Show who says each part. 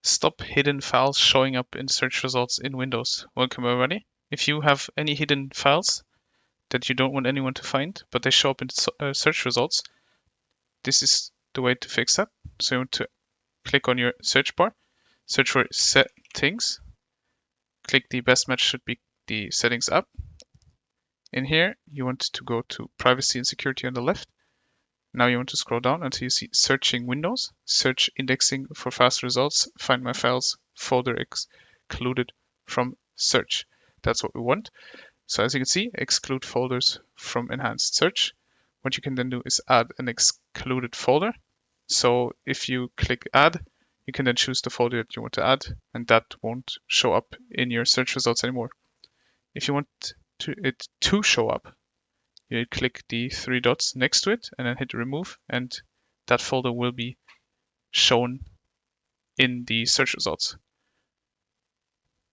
Speaker 1: Stop hidden files showing up in search results in Windows. Welcome everybody. If you have any hidden files that you don't want anyone to find, but they show up in search results, this is the way to fix that. So you want to click on your search bar, search for settings, click the best match should be the settings app. In here, you want to go to privacy and security on the left. Now you want to scroll down until you see searching Windows, search indexing for fast results, find my files, folder excluded from search. That's what we want. So as you can see, exclude folders from enhanced search. What you can then do is add an excluded folder. So if you click add, you can then choose the folder that you want to add, and that won't show up in your search results anymore. If you want it to show up, you click the three dots next to it and then hit remove, and that folder will be shown in the search results.